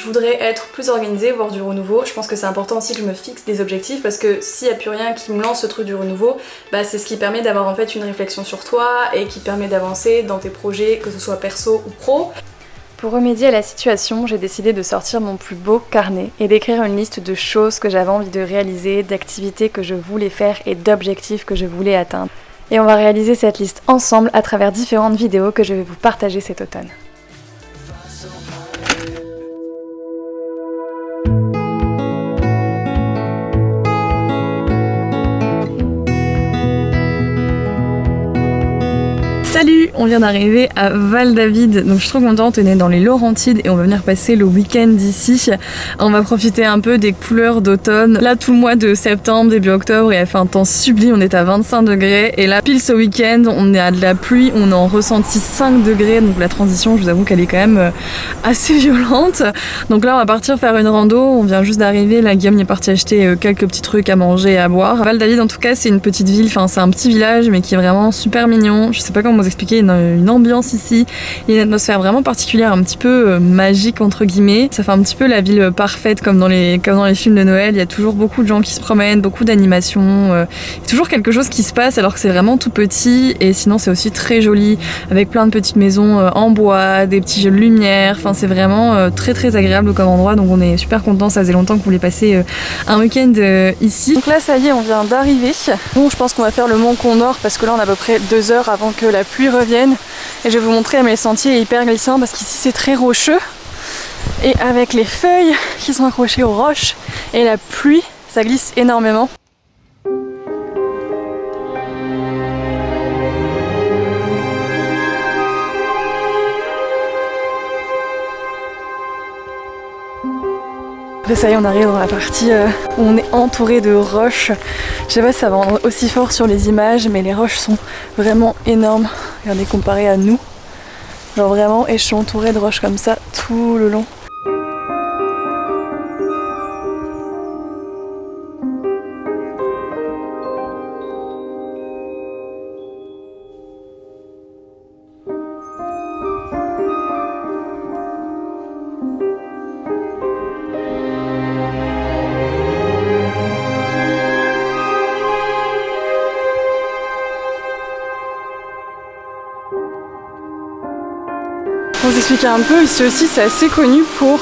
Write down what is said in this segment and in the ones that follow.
Je voudrais être plus organisée, voir du renouveau. Je pense que c'est important aussi que je me fixe des objectifs parce que s'il n'y a plus rien qui me lance ce truc du renouveau, bah c'est ce qui permet d'avoir en fait une réflexion sur toi et qui permet d'avancer dans tes projets, que ce soit perso ou pro. Pour remédier à la situation, j'ai décidé de sortir mon plus beau carnet et d'écrire une liste de choses que j'avais envie de réaliser, d'activités que je voulais faire et d'objectifs que je voulais atteindre. Et on va réaliser cette liste ensemble à travers différentes vidéos que je vais vous partager cet automne. Salut, on vient d'arriver à Val-David, donc je suis trop contente, on est dans les Laurentides et on va venir passer le week-end ici. On va profiter un peu des couleurs d'automne. Là tout le mois de septembre, début octobre, il a fait un temps sublime, on est à 25 degrés et là pile ce week-end on est à de la pluie, on est en ressenti 5 degrés, donc la transition je vous avoue qu'elle est quand même assez violente. Donc là on va partir faire une rando, on vient juste d'arriver, là Guillaume est parti acheter quelques petits trucs à manger et à boire. Val-David en tout cas c'est une petite ville, enfin c'est un petit village mais qui est vraiment super mignon, je sais pas comment vous expliquer, une ambiance ici, il y a une atmosphère vraiment particulière, un petit peu magique entre guillemets. Ça fait un petit peu la ville parfaite comme dans les films de Noël, il y a toujours beaucoup de gens qui se promènent, beaucoup d'animations, il y a toujours quelque chose qui se passe alors que c'est vraiment tout petit et sinon c'est aussi très joli avec plein de petites maisons en bois, des petits jeux de lumière, enfin c'est vraiment très très agréable comme endroit donc on est super contents, ça faisait longtemps qu'on voulait passer un week-end ici. Donc là ça y est on vient d'arriver, bon je pense qu'on va faire le Mont Condor parce que là on a à peu près 2 heures avant que la pluie revienne et je vais vous montrer mais le sentier est hyper glissant parce qu'ici c'est très rocheux et avec les feuilles qui sont accrochées aux roches et la pluie ça glisse énormément. Après ça y est on arrive dans la partie où on est entouré de roches. Je sais pas si ça va rendre aussi fort sur les images mais les roches sont vraiment énormes. Regardez comparé à nous. Genre vraiment et je suis entourée de roches comme ça tout le long. Pour vous expliquer un peu, ici aussi c'est assez connu pour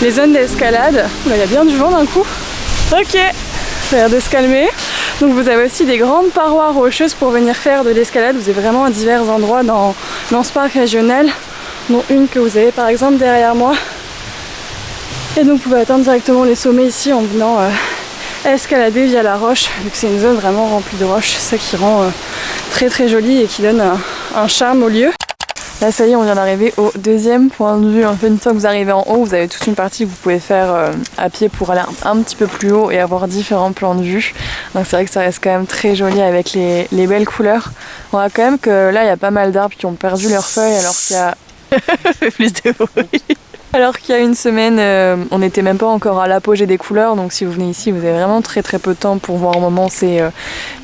les zones d'escalade. Là il y a bien du vent d'un coup. Ok, ça a l'air de se calmer. Donc vous avez aussi des grandes parois rocheuses pour venir faire de l'escalade. Vous avez vraiment à divers endroits dans ce parc régional, dont une que vous avez par exemple derrière moi. Et donc vous pouvez atteindre directement les sommets ici en venant escalader via la roche, vu que c'est une zone vraiment remplie de roches. C'est ça qui rend très très joli et qui donne un charme au lieu. Là ça y est on vient d'arriver au deuxième point de vue. En fait une fois que vous arrivez en haut vous avez toute une partie que vous pouvez faire à pied pour aller un petit peu plus haut et avoir différents plans de vue. Donc c'est vrai que ça reste quand même très joli avec les belles couleurs. On voit quand même que là il y a pas mal d'arbres qui ont perdu leurs feuilles alors qu'il y a... plus de bruit. Alors qu'il y a une semaine, on n'était même pas encore à l'apogée des couleurs, donc si vous venez ici, vous avez vraiment très très peu de temps pour voir au moment, c'est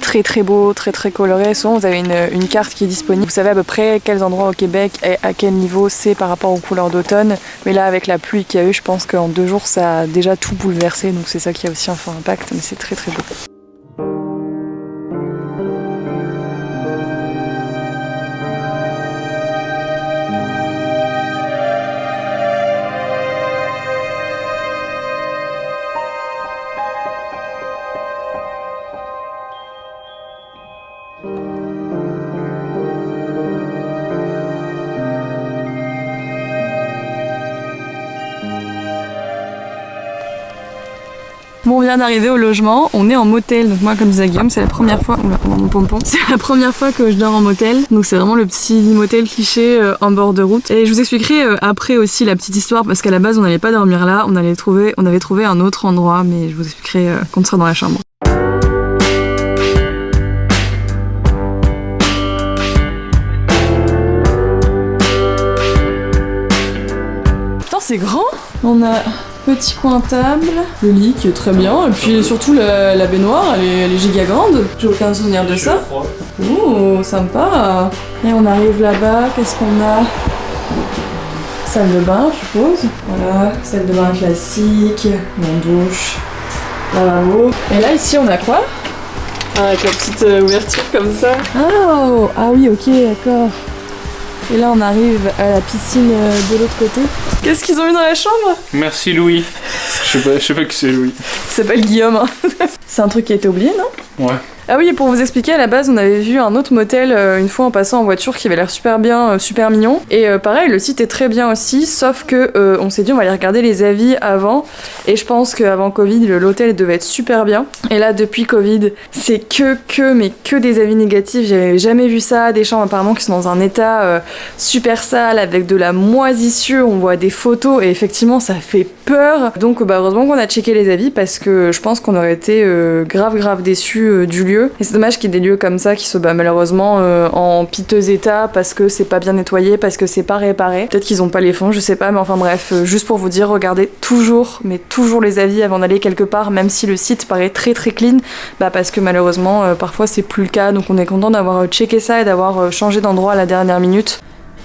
très très beau, très très coloré. Souvent vous avez une carte qui est disponible, vous savez à peu près quels endroits au Québec et à quel niveau c'est par rapport aux couleurs d'automne. Mais là avec la pluie qu'il y a eu, je pense qu'en 2 jours ça a déjà tout bouleversé, donc c'est ça qui a aussi un fort impact, mais c'est très très beau. Bon, on vient d'arriver au logement, on est en motel, donc moi comme disait Guillaume c'est la première fois, mon pompon, c'est la première fois que je dors en motel, donc c'est vraiment le petit motel cliché en bord de route. Et je vous expliquerai après aussi la petite histoire parce qu'à la base on n'allait pas dormir là, on avait trouvé un autre endroit, mais je vous expliquerai quand on sera dans la chambre. Putain c'est grand, on a petit coin table, le lit qui est très bien, et puis surtout la baignoire, elle est giga grande. J'ai aucun souvenir de ça. Ouh, sympa. Et on arrive là-bas, qu'est-ce qu'on a? salle de bain, je suppose. Voilà, salle de bain classique, mon douche, lavabo. Et là, ici, on a quoi? Avec la petite ouverture comme ça. Oh, ah oui, ok, d'accord. Et là, on arrive à la piscine de l'autre côté. Qu'est-ce qu'ils ont mis dans la chambre? Merci Louis. Je sais pas qui c'est Louis. Il s'appelle Guillaume. Hein. C'est un truc qui a été oublié, non? Ouais. Ah oui, et pour vous expliquer, à la base, on avait vu un autre motel une fois en passant en voiture qui avait l'air super bien, super mignon. Et pareil, le site est très bien aussi, sauf que on s'est dit on va aller regarder les avis avant. Et je pense qu'avant Covid, l'hôtel devait être super bien. Et là, depuis Covid, c'est que des avis négatifs. J'avais jamais vu ça. Des chambres apparemment qui sont dans un état super sale, avec de la moisissure. On voit des photos et effectivement, ça fait peur. Donc heureusement qu'on a checké les avis parce que je pense qu'on aurait été grave déçus du lieu. Et c'est dommage qu'il y ait des lieux comme ça qui soient malheureusement en piteux état parce que c'est pas bien nettoyé, parce que c'est pas réparé. Peut-être qu'ils ont pas les fonds, je sais pas, mais enfin bref, juste pour vous dire, regardez toujours les avis avant d'aller quelque part, même si le site paraît très clean, parce que malheureusement parfois c'est plus le cas, donc on est content d'avoir checké ça et d'avoir changé d'endroit à la dernière minute.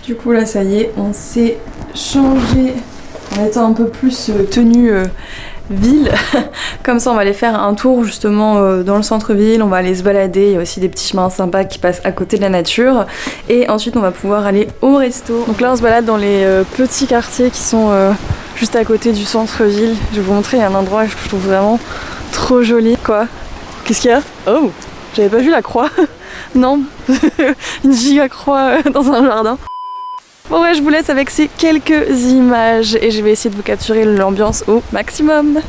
Du coup là ça y est, on s'est changé en étant un peu plus tenue ville. Comme ça on va aller faire un tour justement dans le centre-ville, on va aller se balader, il y a aussi des petits chemins sympas qui passent à côté de la nature et ensuite on va pouvoir aller au resto. Donc là on se balade dans les petits quartiers qui sont juste à côté du centre-ville. Je vais vous montrer, il y a un endroit que je trouve vraiment trop joli. Quoi? Qu'est-ce qu'il y a? Oh, j'avais pas vu la croix. Non, une giga croix dans un jardin. Bon ouais, je vous laisse avec ces quelques images et je vais essayer de vous capturer l'ambiance au maximum.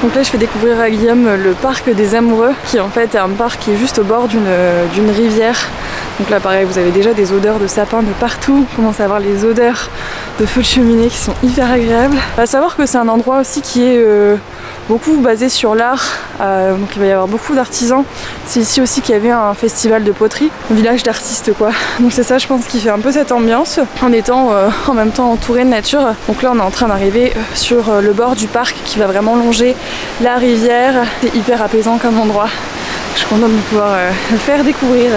Donc là je fais découvrir à Guillaume le parc des amoureux qui en fait est un parc qui est juste au bord d'une rivière. Donc là pareil vous avez déjà des odeurs de sapin de partout, on commence à avoir les odeurs de feux de cheminée qui sont hyper agréables. À savoir que c'est un endroit aussi qui est beaucoup basé sur l'art, donc il va y avoir beaucoup d'artisans. C'est ici aussi qu'il y avait un festival de poterie, un village d'artistes quoi. Donc c'est ça je pense qui fait un peu cette ambiance en étant en même temps entouré de nature. Donc là on est en train d'arriver sur le bord du parc qui va vraiment longer la rivière. C'est hyper apaisant comme endroit. Je suis contente de pouvoir le faire découvrir.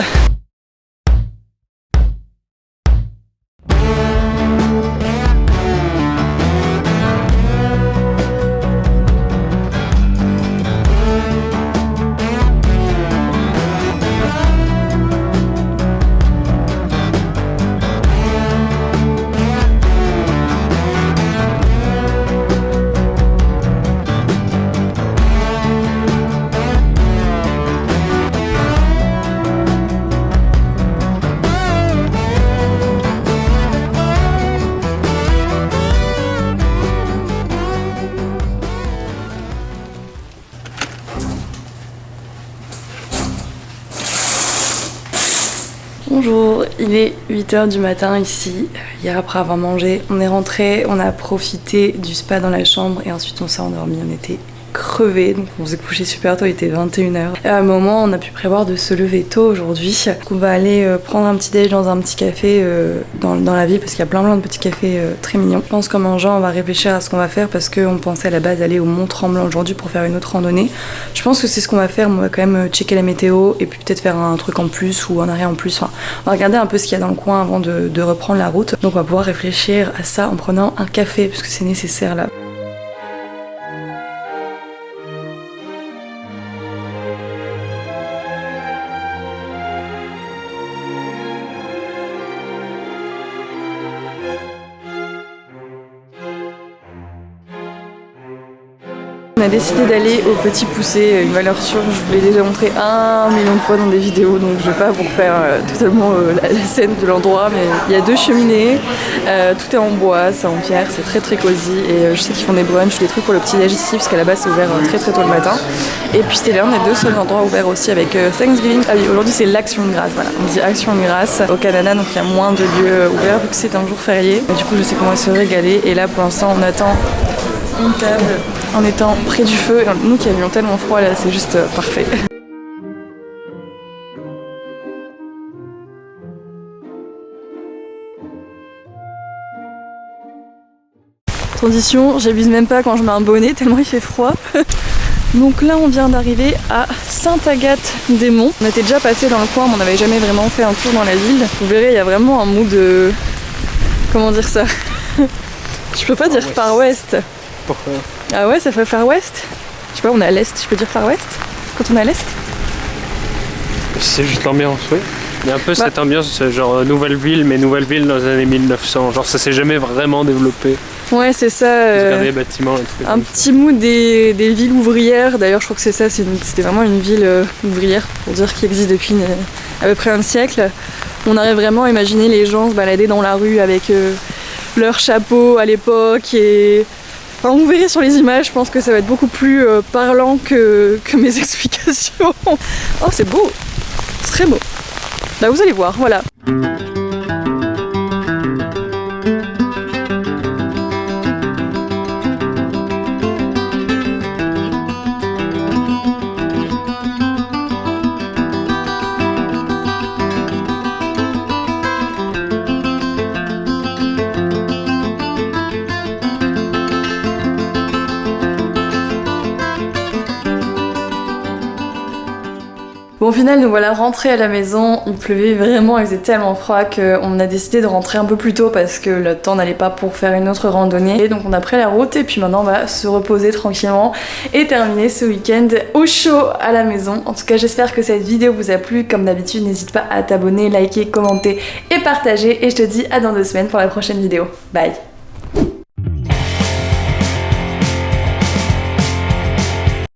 Bonjour, il est 8h du matin ici. Hier après avoir mangé, on est rentré, on a profité du spa dans la chambre et ensuite on s'est endormi, on était crevés, donc on s'est couché super tôt, il était 21h. Et à un moment on a pu prévoir de se lever tôt aujourd'hui. On va aller prendre un petit déj dans un petit café dans la ville parce qu'il y a plein de petits cafés très mignons. Je pense qu'en mangeant on va réfléchir à ce qu'on va faire parce qu'on pensait à la base aller au Mont Tremblant aujourd'hui pour faire une autre randonnée. Je pense que c'est ce qu'on va faire, on va quand même checker la météo et puis peut-être faire un truc en plus ou un arrêt en plus. Enfin, on va regarder un peu ce qu'il y a dans le coin avant de reprendre la route. Donc on va pouvoir réfléchir à ça en prenant un café parce que c'est nécessaire là. On a décidé d'aller au Petit Poucet, une valeur sûre, je vous l'ai déjà montré 1 million de fois dans des vidéos, donc je vais pas vous refaire totalement la scène de l'endroit, mais il y a 2 cheminées, tout est en bois, c'est en pierre, c'est très cosy, et je sais qu'ils font des brunchs, des trucs pour le petit déj ici, parce qu'à la base c'est ouvert très tôt le matin. Et puis c'était l'un des 2 seuls endroits ouverts aussi avec Thanksgiving. Ah oui, aujourd'hui c'est l'Action de Grâce, voilà, on dit Action de Grâce au Canada, donc il y a moins de lieux ouverts vu que c'est un jour férié. Et du coup je sais qu'on va se régaler, et là pour l'instant on attend une table en étant près du feu. Nous qui avions tellement froid là, c'est juste parfait. Transition, j'abuse même pas quand je mets un bonnet tellement il fait froid. Donc là on vient d'arriver à Sainte-Agathe-des-Monts. On était déjà passé dans le coin mais on n'avait jamais vraiment fait un tour dans la ville. Vous verrez il y a vraiment un mood de... Comment dire ça? Je peux pas dire Far West. Pourquoi? Ah ouais, ça fait Far West? Je sais pas, on est à l'est, je peux dire Far West? Quand on est à l'est? C'est juste l'ambiance, oui. Il y a un peu cette ambiance, genre nouvelle ville, mais nouvelle ville dans les années 1900. Genre ça s'est jamais vraiment développé. Ouais, c'est ça. Regarder les bâtiments et tout. Un petit mood des villes ouvrières. D'ailleurs, je crois que c'est ça, c'était vraiment une ville ouvrière, pour dire qu'il existe depuis à peu près un siècle. On arrive vraiment à imaginer les gens se balader dans la rue avec leur chapeau à l'époque. Et enfin, vous verrez sur les images, je pense que ça va être beaucoup plus parlant que mes explications. Oh, c'est beau, c'est très beau. Bah, vous allez voir, voilà. Bon, au final, nous voilà rentrés à la maison. Il pleuvait vraiment, il faisait tellement froid qu'on a décidé de rentrer un peu plus tôt parce que le temps n'allait pas pour faire une autre randonnée. Et donc on a pris la route et puis maintenant on va se reposer tranquillement et terminer ce week-end au chaud à la maison. En tout cas, j'espère que cette vidéo vous a plu. Comme d'habitude, n'hésite pas à t'abonner, liker, commenter et partager. Et je te dis à dans 2 semaines pour la prochaine vidéo. Bye!